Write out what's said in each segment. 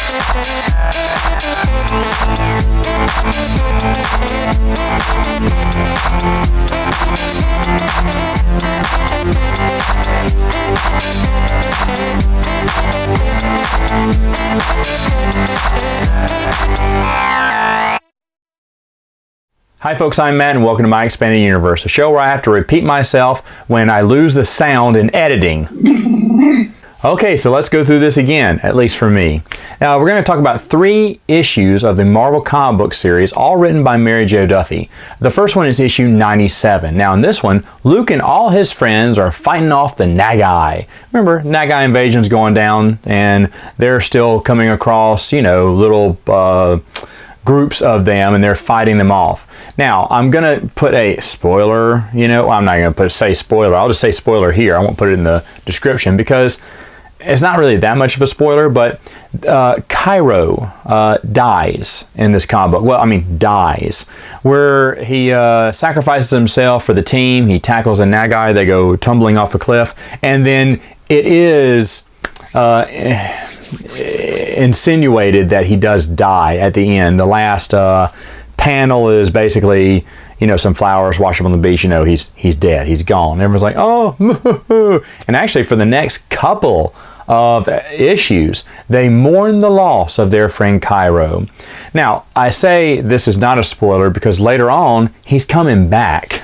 Hi folks, I'm Matt and welcome to My Expanded Universe, a show where I have to repeat myself when I lose the sound in editing. Okay, so let's go through this again, at least for me. Now, we're going to talk about 3 issues of the Marvel comic book series, all written by Mary Jo Duffy. The first one is issue 97. Now, in this one, Luke and all his friends are fighting off the Nagai. Remember, Nagai invasion's going down, and they're still coming across, little groups of them, and they're fighting them off. Now, I'm going to put a spoiler, I'm not going to say spoiler. I'll just say spoiler here. I won't put it in the description because it's not really that much of a spoiler, but Cairo dies in this comic book. Well, I mean, dies. Where he sacrifices himself for the team. He tackles a Nagai. They go tumbling off a cliff. And then it is insinuated that he does die at the end. The last panel is basically, some flowers wash up on the beach. He's dead. He's gone. Everyone's like, oh, and actually for the next couple of issues, they mourn the loss of their friend Cairo. Now, I say this is not a spoiler because later on, he's coming back.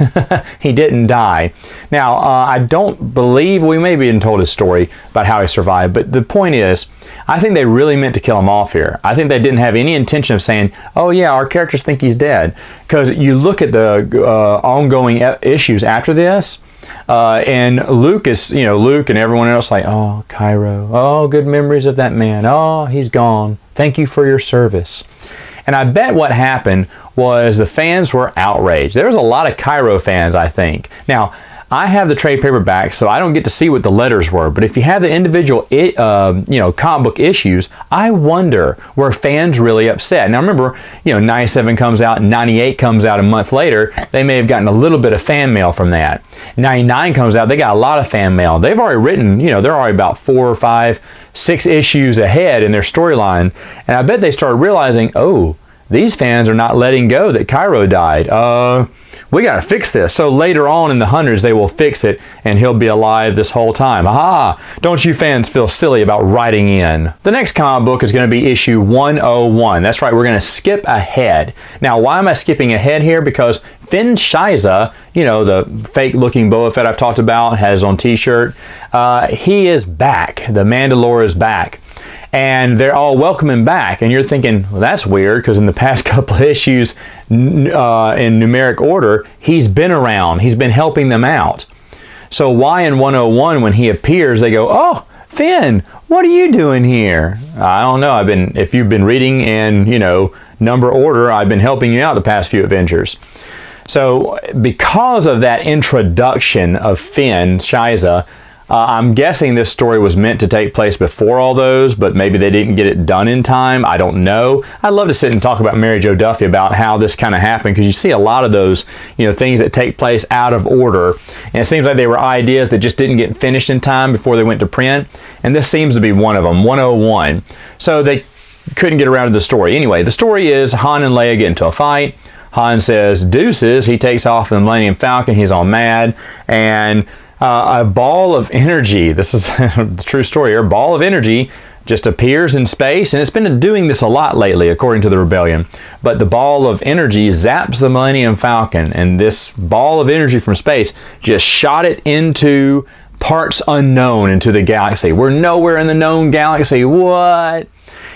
He didn't die. Now, I don't believe, we may be told his story about how he survived, but the point is, I think they really meant to kill him off here. I think they didn't have any intention of saying, oh yeah, our characters think he's dead. Because you look at the ongoing issues after this, and Luke and everyone else like, oh, Cairo, oh, good memories of that man. Oh, he's gone. Thank you for your service. And I bet what happened was the fans were outraged. There was a lot of Cairo fans, I think. Now, I have the trade paperback, so I don't get to see what the letters were. But if you have the individual, comic book issues, I wonder were fans really upset. Now remember, 97 comes out, and 98 comes out a month later. They may have gotten a little bit of fan mail from that. 99 comes out, they got a lot of fan mail. They've already written, they're already about 4, 5, 6 issues ahead in their storyline. And I bet they started realizing, oh, these fans are not letting go that Cairo died. We got to fix this. So later on in the hundreds, they will fix it, and he'll be alive this whole time. Aha! Don't you fans feel silly about writing in. The next comic book is going to be issue 101. That's right, we're going to skip ahead. Now, why am I skipping ahead here? Because Finn Shiza, the fake-looking Boba Fett I've talked about, has on t-shirt. He is back. The Mandalore is back. And they're all welcoming back, and you're thinking, well, that's weird, because in the past couple of issues, in numeric order, he's been around. He's been helping them out. So why in 101, when he appears, they go, oh, Finn, what are you doing here? I don't know. If you've been reading in, number order, I've been helping you out the past few adventures. So because of that introduction of Finn Shiza, I'm guessing this story was meant to take place before all those, but maybe they didn't get it done in time. I don't know. I'd love to sit and talk about Mary Jo Duffy about how this kind of happened, because you see a lot of those, things that take place out of order. And it seems like they were ideas that just didn't get finished in time before they went to print. And this seems to be one of them, 101. So they couldn't get around to the story. Anyway, the story is Han and Leia get into a fight. Han says deuces. He takes off the Millennium Falcon. He's all mad. And a ball of energy, this is the true story here, a ball of energy just appears in space, and it's been doing this a lot lately according to the Rebellion. But the ball of energy zaps the Millennium Falcon, and this ball of energy from space just shot it into parts unknown into the galaxy. We're nowhere in the known galaxy. What?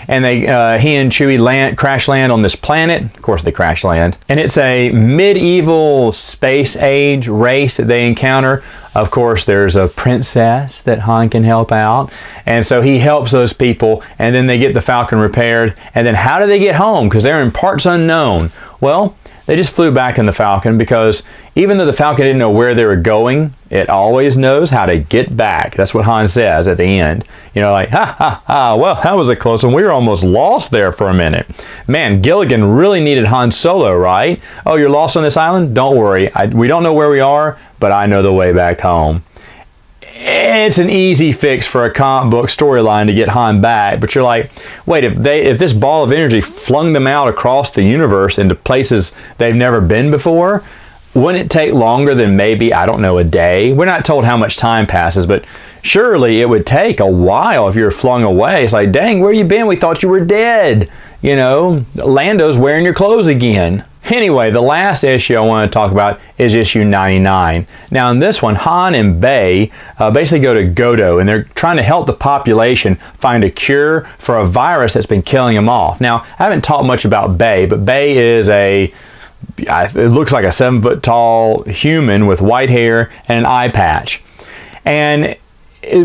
And he and Chewie crash land on this planet. Of course, they crash land. And it's a medieval space age race that they encounter. Of course, there's a princess that Han can help out. And so he helps those people, and then they get the Falcon repaired. And then how do they get home? Because they're in parts unknown. Well, they just flew back in the Falcon, because even though the Falcon didn't know where they were going, it always knows how to get back. That's what Han says at the end. Like, ha, ha, ha, well, that was a close one. We were almost lost there for a minute. Man, Gilligan really needed Han Solo, right? Oh, you're lost on this island? Don't worry. We don't know where we are, but I know the way back home. it's an easy fix for a comic book storyline to get Han back, but you're like, wait, if this ball of energy flung them out across the universe into places they've never been before, wouldn't it take longer than maybe, I don't know, a day? We're not told how much time passes, but surely it would take a while if you're flung away. It's like, dang, where you been? We thought you were dead. You know, Lando's wearing your clothes again. Anyway, the last issue I want to talk about is issue 99. Now in this one, Han and Bay basically go to Godo, and they're trying to help the population find a cure for a virus that's been killing them off. Now, I haven't talked much about Bay, but Bay is it looks like a 7-foot tall human with white hair and an eye patch. And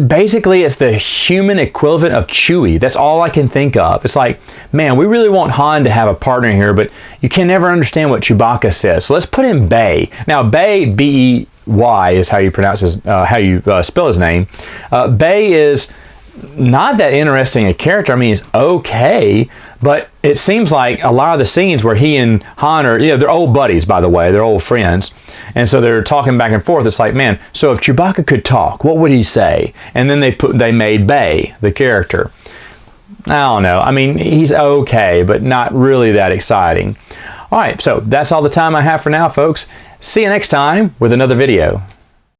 basically it's the human equivalent of Chewie. That's all I can think of. It's like, man, we really want Han to have a partner here, but you can never understand what Chewbacca says. So let's put in Bay. Now Bay, B-E-Y, is how you pronounce his, spell his name. Bay is not that interesting a character. I mean, he's okay, but it seems like a lot of the scenes where he and Han are, they're old buddies, by the way, they're old friends, and so they're talking back and forth. It's like, man, so if Chewbacca could talk, what would he say? And then they made Bay the character. I don't know. I mean, he's okay, but not really that exciting. All right, so that's all the time I have for now, folks. See you next time with another video.